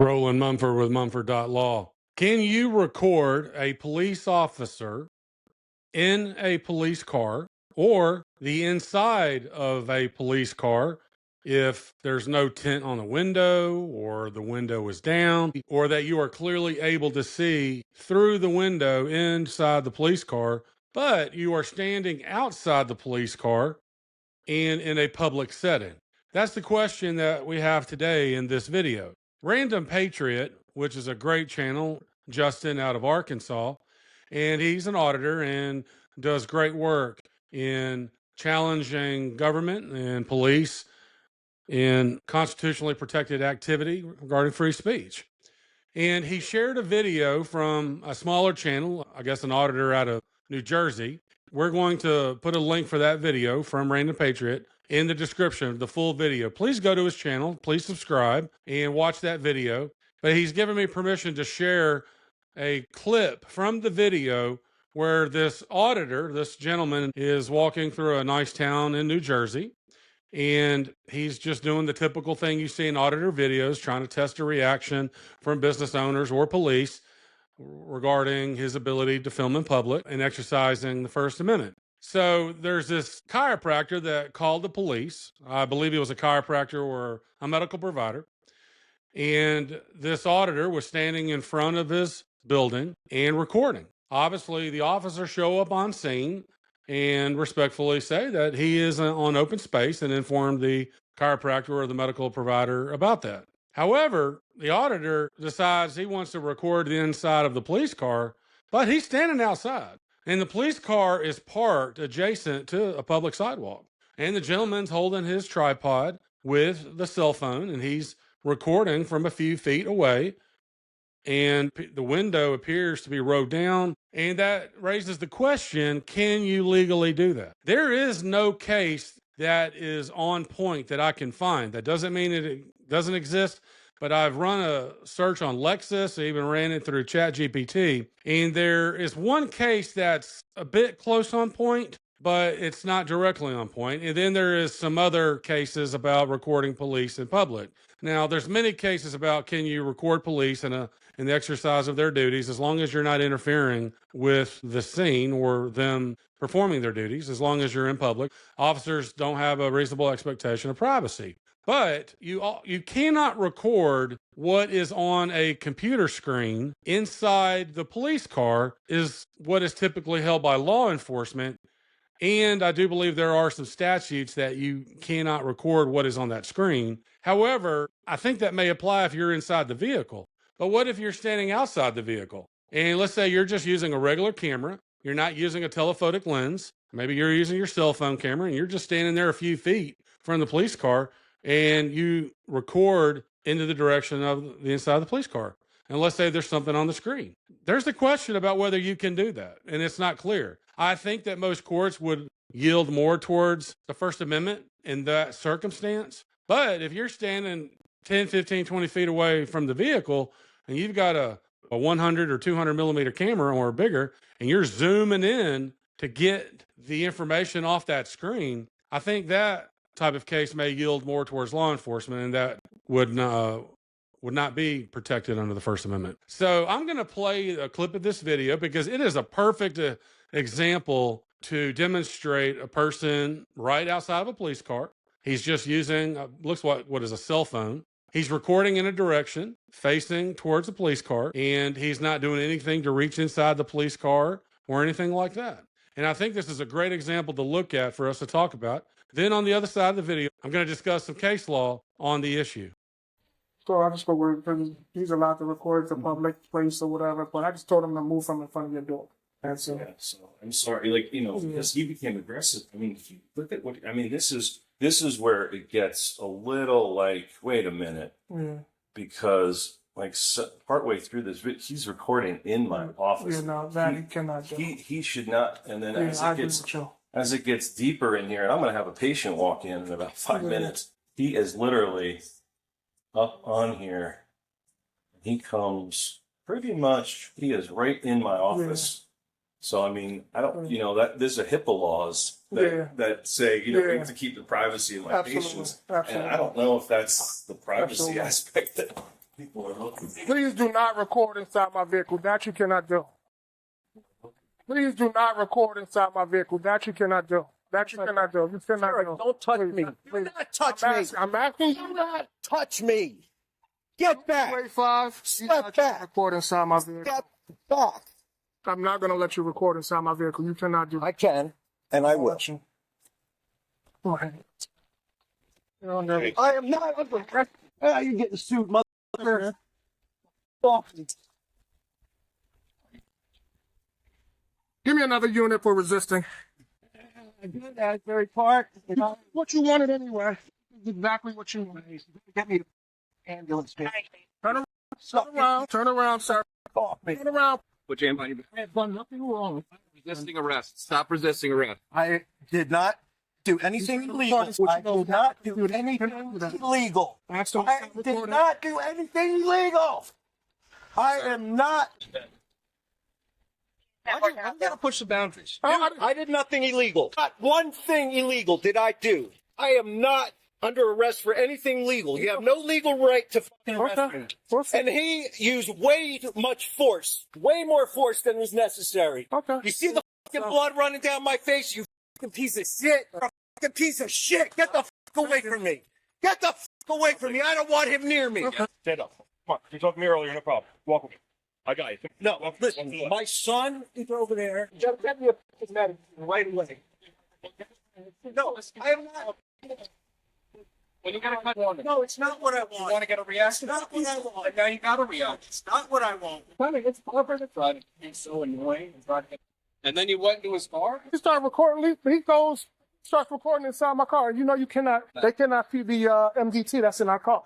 Roland Mumford with Mumford.law. Can you record a police officer in a police car or the inside of a police car if there's no tint on the window or the window is down, or that you are clearly able to see through the window inside the police car, but you are standing outside the police car and in a public setting? That's the question that we have today in this video. Random Patriot, which is a great channel, Justin out of Arkansas, and he's an auditor and does great work in challenging government and police in constitutionally protected activity regarding free speech. And he shared a video from a smaller channel, I guess an auditor out of New Jersey. We're going to put a link for that video from Random Patriot in the description of the full video. Please go to his channel, please subscribe and watch that video. But he's given me permission to share a clip from the video where this auditor, this gentleman, is walking through a nice town in New Jersey. And he's just doing the typical thing you see in auditor videos, trying to test a reaction from business owners or police regarding his ability to film in public and exercising the First Amendment. So there's this chiropractor that called the police. I believe he was a chiropractor or a medical provider. And this auditor was standing in front of his building and recording. Obviously, the officers show up on scene and respectfully say that he is on open space and inform the chiropractor or the medical provider about that. However, the auditor decides he wants to record the inside of the police car, but he's standing outside. And the police car is parked adjacent to a public sidewalk. And the gentleman's holding his tripod with the cell phone, and he's recording from a few feet away. And the window appears to be rolled down. And that raises the question, can you legally do that? There is no case that is on point that I can find. That doesn't mean it doesn't exist, but I've run a search on Lexis. I even ran it through ChatGPT. And there is one case that's a bit close on point, but it's not directly on point. And then there is some other cases about recording police in public. Now, there's many cases about can you record police in the exercise of their duties as long as you're not interfering with the scene or them performing their duties, as long as you're in public. Officers don't have a reasonable expectation of privacy. But you cannot record what is on a computer screen inside the police car is what is typically held by law enforcement. And I do believe there are some statutes that you cannot record what is on that screen. However, I think that may apply if you're inside the vehicle. But what if you're standing outside the vehicle? And let's say you're just using a regular camera. You're not using a telephotic lens. Maybe you're using your cell phone camera and you're just standing there a few feet from the police car and you record into the direction of the inside of the police car. And let's say there's something on the screen. There's the question about whether you can do that. And it's not clear. I think that most courts would yield more towards the First Amendment in that circumstance. But if you're standing 10, 15, 20 feet away from the vehicle and you've got a 100 or 200 millimeter camera or bigger, and you're zooming in to get the information off that screen, I think that type of case may yield more towards law enforcement, and that would not be protected under the First Amendment. So I'm going to play a clip of this video because it is a perfect example to demonstrate a person right outside of a police car. He's just using, looks what is a cell phone. He's recording in a direction facing towards the police car, and he's not doing anything to reach inside the police car or anything like that. And I think this is a great example to look at for us to talk about. Then on the other side of the video, I'm going to discuss some case law on the issue. So I just spoke with him. He's allowed to record the public place or whatever, but I just told him to move from in front of your door. That's it. Yeah, so I'm sorry, because he became aggressive. I mean, if you look at this is where it gets a little like, wait a minute, because partway through this, he's recording in my office. You know that he cannot do. He should not. And then as it gets deeper in here, and I'm going to have a patient walk in about 5 minutes. He is literally up on here. He comes pretty much. He is right in my office. So, I mean, I don't, that there's a HIPAA laws that say, we have to keep the privacy of my patients. And I don't know if that's the privacy aspect that people are looking Please do not record inside my vehicle. That you cannot do. Please do not record inside my vehicle. That you cannot do. That you cannot do. You cannot do. Don't touch me. Do not touch me. I'm asking you Do not touch me. Get back. Wait, 5. Step back. Record inside my vehicle. Step back. I'm not going to let you record inside my vehicle. You cannot do that. I can, and I will. Go ahead. I am not under arrest. You're getting sued, motherfucker. Off. Give me another unit for resisting. Good, Asbury Park. What you wanted anyway. Exactly what you wanted. Get me the ambulance, bitch. Turn around. Turn around, sir. Off me. Turn around. Put your hand behind your back. I have done nothing wrong. Resisting arrest. Stop resisting arrest. I did not do anything illegal. I did not do anything illegal. I did not do anything illegal. I am not. I'm going to push the boundaries. I did nothing illegal. Not one thing illegal did I do. I am not under arrest for anything legal. You have no legal right to fucking arrest me. And he used way too much force. Way more force than was necessary. Okay. You see the fucking blood running down my face? You fucking piece of shit. You're a fucking piece of shit. Get the fuck away from me. Get the fuck away from me. I don't want him near me. Okay. Stand up. Come on. You talked to me earlier, no problem. Walk with me. I got you. No, listen, my son is over there. Get me a fucking medicine right away. No, I am not. When you got to cut on it. No, it's not what I want. You want to get a reaction? It's not what I want. And now you got a reaction. It's not what I want. It's trying to be so annoying. And then you went into his car? He started recording. He goes, starts recording inside my car. You know, you cannot, they cannot see the MDT that's in our car.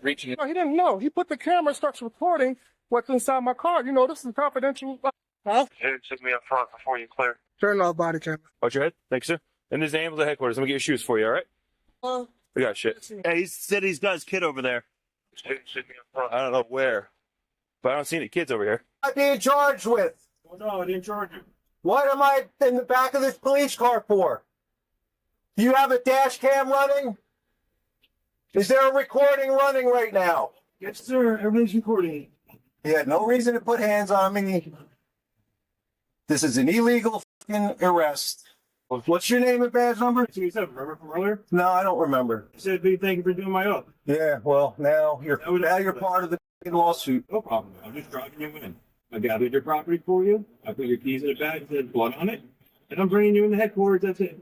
Reaching it. No, he didn't know. He put the camera, starts recording what's inside my car. You know, this is confidential. Huh? Took me up front before you clear. Turn off body camera. Watch your head. Thank you, sir. And there's an ambulance at headquarters. Let me get your shoes for you, all right? We got shit. Hey, he said he's got his kid over there. Took me up front. I don't know where, but I don't see any kids over here. I'm being charged with. Oh, no, I didn't charge you. What am I in the back of this police car for? Do you have a dash cam running? Is there a recording running right now? Yes, sir. Everything's recording. He had no reason to put hands on me. This is an illegal fucking arrest. What's your name and badge number? 27, remember from earlier? No, I don't remember. I said, big thank you for doing my oath. Yeah, well, now you're part of the fucking lawsuit. No problem. I'm just driving you in. I gathered your property for you. I put your keys in the bag, said blood on it. And I'm bringing you in the headquarters. That's it.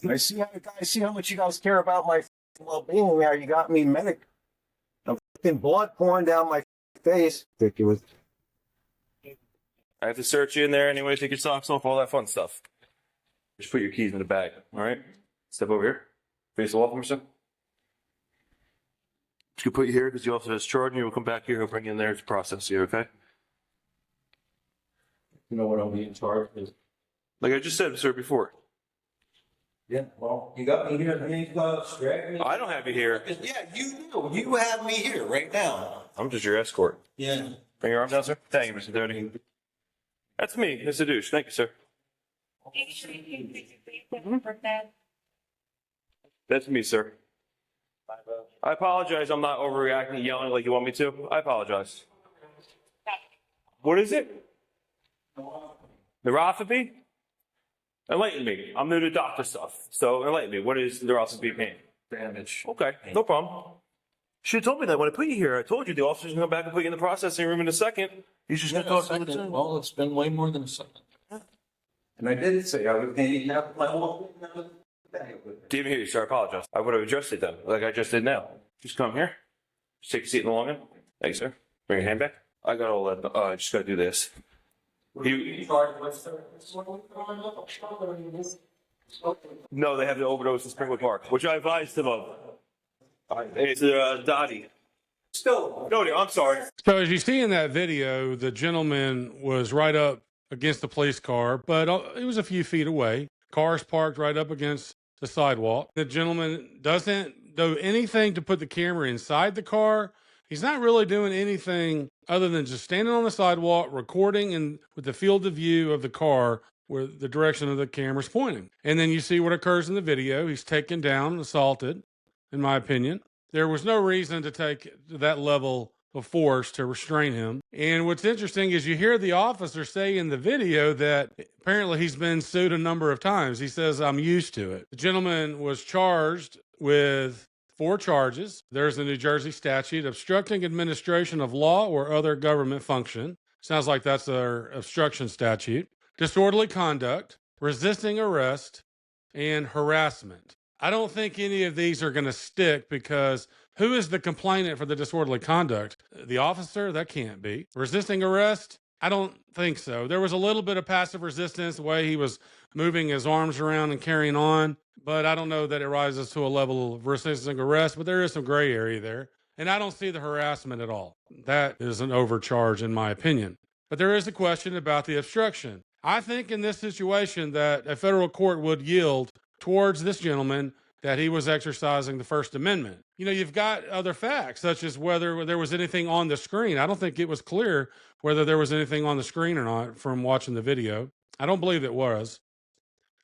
I see how much you guys care about my well-being. How you got me medic. I'm fucking blood pouring down my face. Ridiculous. I have to search you in there anyway, take your socks off, all that fun stuff. Just put your keys in the bag, all right? Step over here. Face the wall for me, sir. Just gonna put you here because the officer is charging you. We'll come back here. He'll bring you in there to process you, okay? You know what I'll be in charge of? Like I just said, sir, before. Yeah, well, you got me here, and then you got straight me. I don't have you here. Yeah, you do. You have me here right now. I'm just your escort. Yeah. Bring your arm down, sir. Thank you, Mr. Doty. That's me, Mr. Douche. Thank you, sir. That's me, sir. I apologize. I'm not overreacting, yelling like you want me to. I apologize. What is it? Neuropathy? Enlighten me. I'm new to doctor stuff. So enlighten me. What is neuropathy pain? Damage. Okay, no problem. Should have told me that when I put you here. I told you the officer's going to come back and put you in the processing room in a second. He's just going to talk to you. Well, it's been way more than a second. And I did say I was paying out my whole Didn't even hear you, sir. I apologize. I would have addressed it then, like I just did now. Just come here. Just take a seat in the long end. Thank you, sir. Bring your hand back. I got all that. I just got to do this. No, they have the overdose in Springwood Park, which I advised him of. It's Dottie. Still. No, I'm sorry. So as you see in that video, the gentleman was right up against the police car, but it was a few feet away. Car's parked right up against the sidewalk. The gentleman doesn't do anything to put the camera inside the car. He's not really doing anything other than just standing on the sidewalk, recording and with the field of view of the car where the direction of the camera's pointing. And then you see what occurs in the video. He's taken down, assaulted, in my opinion. There was no reason to take to that level of force to restrain him. And what's interesting is you hear the officer say in the video that apparently he's been sued a number of times. He says, I'm used to it. The gentleman was charged with 4 charges. There's a New Jersey statute, obstructing administration of law or other government function. Sounds like that's their obstruction statute. Disorderly conduct, resisting arrest, and harassment. I don't think any of these are going to stick because who is the complainant for the disorderly conduct? The officer? That can't be. Resisting arrest? I don't think so. There was a little bit of passive resistance, the way he was moving his arms around and carrying on, but I don't know that it rises to a level of resisting arrest, but there is some gray area there. And I don't see the harassment at all. That is an overcharge in my opinion. But there is a question about the obstruction. I think in this situation that a federal court would yield towards this gentleman that he was exercising the First Amendment. You know, you've got other facts, such as whether there was anything on the screen. I don't think it was clear whether there was anything on the screen or not from watching the video. I don't believe it was.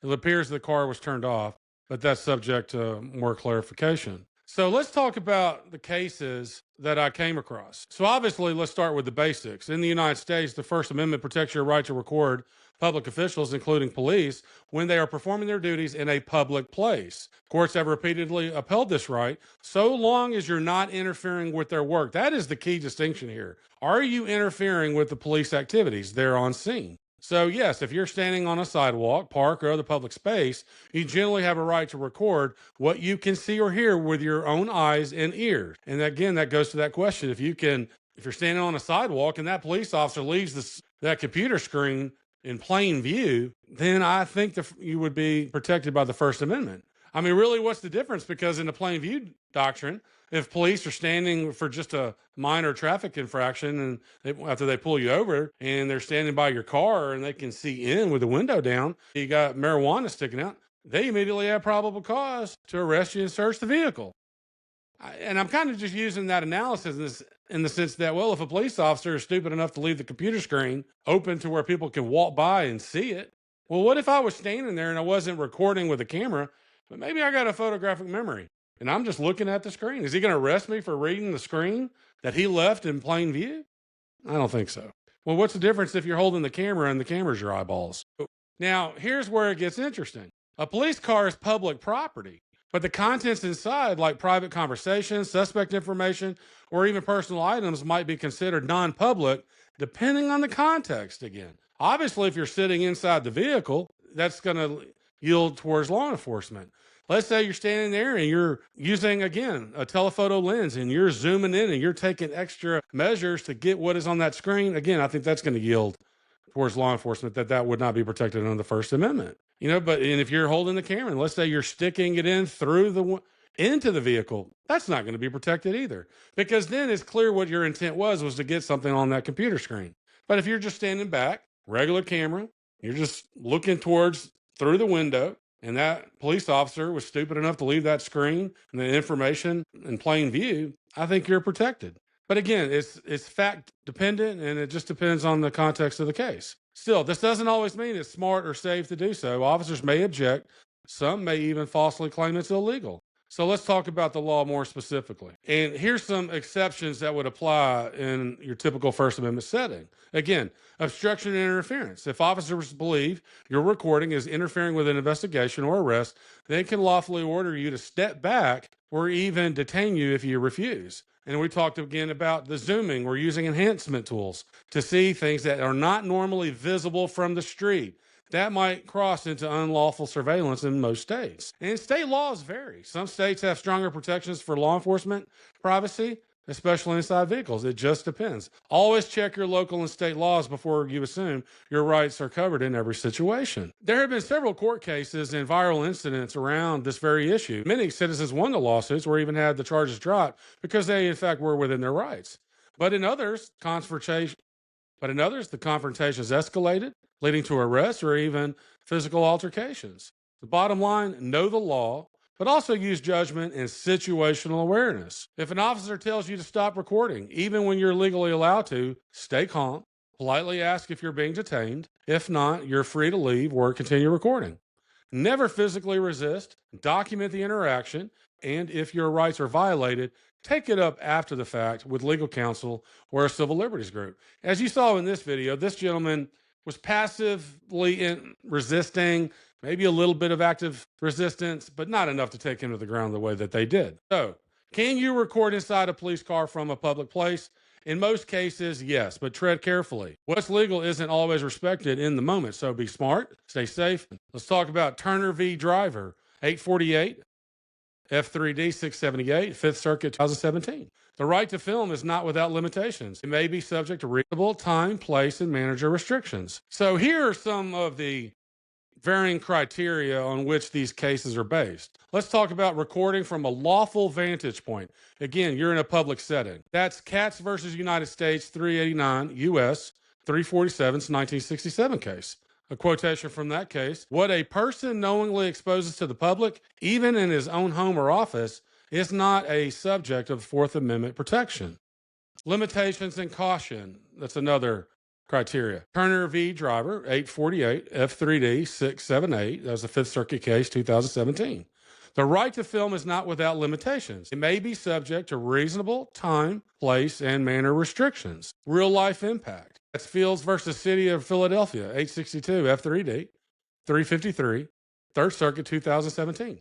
It appears the car was turned off, but that's subject to more clarification. So let's talk about the cases that I came across. So obviously, let's start with the basics. In the United States, the First Amendment protects your right to record public officials, including police, when they are performing their duties in a public place. Courts have repeatedly upheld this right, so long as you're not interfering with their work. That is the key distinction here. Are you interfering with the police activities? They're on scene. So yes, if you're standing on a sidewalk, park, or other public space, you generally have a right to record what you can see or hear with your own eyes and ears. And again, that goes to that question. If you're standing on a sidewalk and that police officer leaves that computer screen in plain view, then I think you would be protected by the First Amendment. I mean, really, what's the difference? Because in the plain view doctrine, if police are standing for just a minor traffic infraction and after they pull you over and they're standing by your car and they can see in with the window down, you got marijuana sticking out, they immediately have probable cause to arrest you and search the vehicle. And I'm kind of just using that analysis in the sense that, well, if a police officer is stupid enough to leave the computer screen open to where people can walk by and see it, well, what if I was standing there and I wasn't recording with a camera, but maybe I got a photographic memory and I'm just looking at the screen? Is he going to arrest me for reading the screen that he left in plain view? I don't think so. Well, what's the difference if you're holding the camera and the camera's your eyeballs? Now, here's where it gets interesting. A police car is public property, but the contents inside, like private conversations, suspect information, or even personal items, might be considered non-public, depending on the context again. Obviously, if you're sitting inside the vehicle, that's going to yield towards law enforcement. Let's say you're standing there and you're using, again, a telephoto lens and you're zooming in and you're taking extra measures to get what is on that screen. Again, I think that's going to yield towards law enforcement that would not be protected under the First Amendment. You know, and if you're holding the camera, and let's say you're sticking it in into the vehicle, that's not going to be protected either, because then it's clear what your intent was to get something on that computer screen. But if you're just standing back, regular camera, you're just looking through the window, and that police officer was stupid enough to leave that screen and the information in plain view, I think you're protected. But again, it's fact dependent, and it just depends on the context of the case. Still, this doesn't always mean it's smart or safe to do so. Officers may object. Some may even falsely claim it's illegal. So let's talk about the law more specifically. And here's some exceptions that would apply in your typical First Amendment setting. Again, obstruction and interference. If officers believe your recording is interfering with an investigation or arrest, they can lawfully order you to step back or even detain you if you refuse. And we talked again about the zooming. We're using enhancement tools to see things that are not normally visible from the street. That might cross into unlawful surveillance in most states. And state laws vary. Some states have stronger protections for law enforcement privacy, especially inside vehicles. It just depends. Always check your local and state laws before you assume your rights are covered in every situation. There have been several court cases and viral incidents around this very issue. Many citizens won the lawsuits or even had the charges dropped because they, in fact, were within their rights. But in others, the confrontations escalated, leading to arrests or even physical altercations. The bottom line, know the law, but also use judgment and situational awareness. If an officer tells you to stop recording, even when you're legally allowed to, stay calm, politely ask if you're being detained. If not, you're free to leave or continue recording. Never physically resist, document the interaction, and if your rights are violated, take it up after the fact with legal counsel or a civil liberties group. As you saw in this video, this gentleman was passively resisting, maybe a little bit of active resistance, but not enough to take him to the ground the way that they did. So, can you record inside a police car from a public place? In most cases, yes, but tread carefully. What's legal isn't always respected in the moment, so be smart, stay safe. Let's talk about Turner v. Driver, 848, F3D 678, 5th Circuit 2017. The right to film is not without limitations. It may be subject to reasonable time, place, and manager restrictions. So here are some of the varying criteria on which these cases are based. Let's talk about recording from a lawful vantage point. Again, you're in a public setting. That's Katz versus United States 389 U.S. 347, 1967 case. A quotation from that case: what a person knowingly exposes to the public, even in his own home or office, is not a subject of Fourth Amendment protection. Limitations and caution. That's another criteria. Turner v. Driver, 848, F3D 678. That was a Fifth Circuit case, 2017. The right to film is not without limitations. It may be subject to reasonable time, place, and manner restrictions. Real life impact. That's Fields versus City of Philadelphia, 862, F3D 353, Third Circuit, 2017.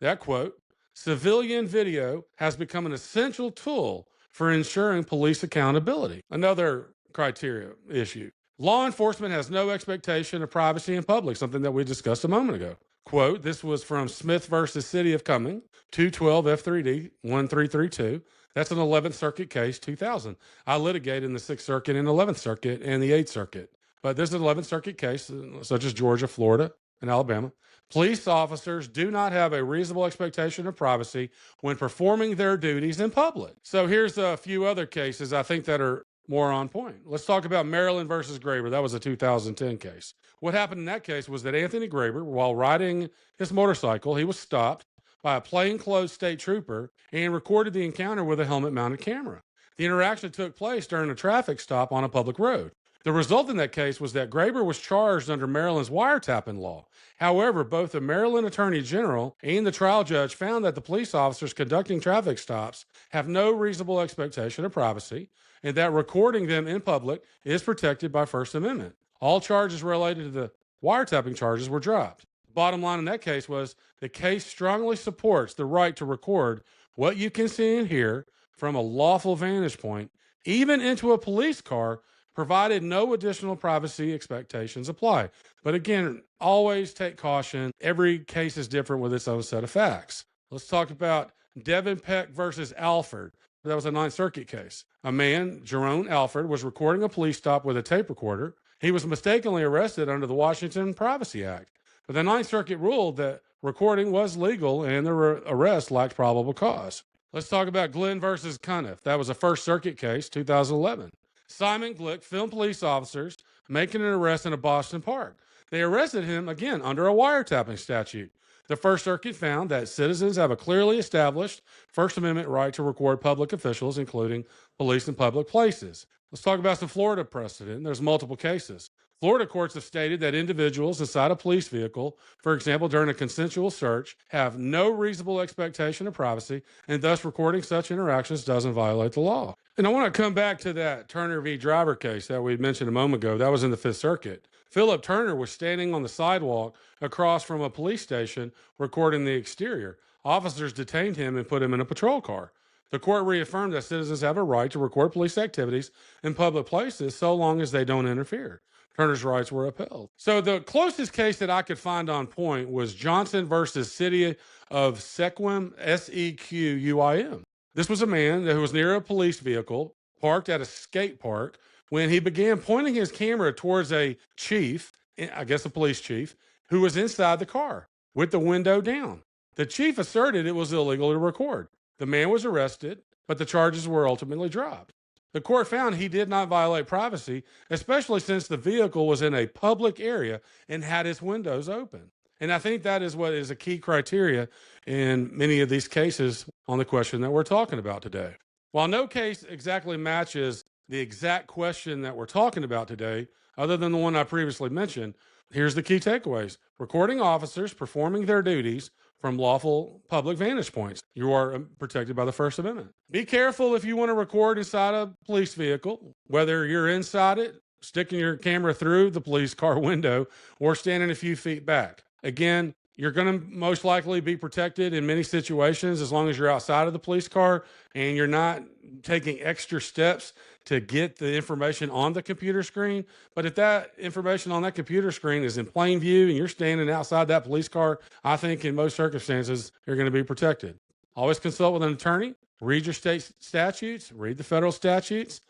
That quote: civilian video has become an essential tool for ensuring police accountability. Another criteria issue. Law enforcement has no expectation of privacy in public, something that we discussed a moment ago. Quote, this was from Smith versus City of Cumming, 212 F3D 1332. That's an 11th Circuit case, 2000. I litigated in the 6th Circuit and 11th Circuit and the 8th Circuit. But this is an 11th Circuit case, such as Georgia, Florida, and Alabama. Police officers do not have a reasonable expectation of privacy when performing their duties in public. So here's a few other cases I think that are more on point. Let's talk about Maryland versus Graber. That was a 2010 case. What happened in that case was that Anthony Graber, while riding his motorcycle, he was stopped by a plainclothes state trooper and recorded the encounter with a helmet-mounted camera. The interaction took place during a traffic stop on a public road. The result in that case was that Graber was charged under Maryland's wiretapping law. However, both the Maryland Attorney General and the trial judge found that the police officers conducting traffic stops have no reasonable expectation of privacy, and that recording them in public is protected by First Amendment. All charges related to the wiretapping charges were dropped. Bottom line in that case was the case strongly supports the right to record what you can see and hear from a lawful vantage point, even into a police car, provided no additional privacy expectations apply. But again, always take caution. Every case is different with its own set of facts. Let's talk about Devin Peck versus Alford. That was a 9th Circuit case. A man, Jerome Alford, was recording a police stop with a tape recorder. He was mistakenly arrested under the Washington Privacy Act. But the 9th Circuit ruled that recording was legal and the arrest lacked probable cause. Let's talk about Glenn versus Cuniff. That was a First Circuit case, 2011. Simon Glick filmed police officers making an arrest in a Boston park. They arrested him, again, under a wiretapping statute. The First Circuit found that citizens have a clearly established First Amendment right to record public officials, including police in public places. Let's talk about some Florida precedent. There's multiple cases. Florida courts have stated that individuals inside a police vehicle, for example, during a consensual search, have no reasonable expectation of privacy, and thus recording such interactions doesn't violate the law. And I want to come back to that Turner v. Driver case that we mentioned a moment ago. That was in the Fifth Circuit. Philip Turner was standing on the sidewalk across from a police station recording the exterior. Officers detained him and put him in a patrol car. The court reaffirmed that citizens have a right to record police activities in public places so long as they don't interfere. Turner's rights were upheld. So the closest case that I could find on point was Johnson versus City of Sequim, Sequim. This was a man who was near a police vehicle, parked at a skate park, when he began pointing his camera towards a chief, I guess a police chief, who was inside the car with the window down. The chief asserted it was illegal to record. The man was arrested, but the charges were ultimately dropped. The court found he did not violate privacy, especially since the vehicle was in a public area and had its windows open. And I think that is what is a key criteria in many of these cases on the question that we're talking about today. While no case exactly matches the exact question that we're talking about today, other than the one I previously mentioned, Here's the key takeaways. Recording officers performing their duties from lawful public vantage points. You are protected by the First Amendment. Be careful if you want to record inside a police vehicle, whether you're inside it, sticking your camera through the police car window, or standing a few feet back. Again, you're going to most likely be protected in many situations as long as you're outside of the police car and you're not taking extra steps to get the information on the computer screen. But if that information on that computer screen is in plain view and you're standing outside that police car, I think in most circumstances, you're going to be protected. Always consult with an attorney, read your state statutes, read the federal statutes,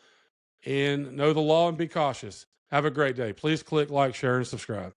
and know the law and be cautious. Have a great day. Please click like, share, and subscribe.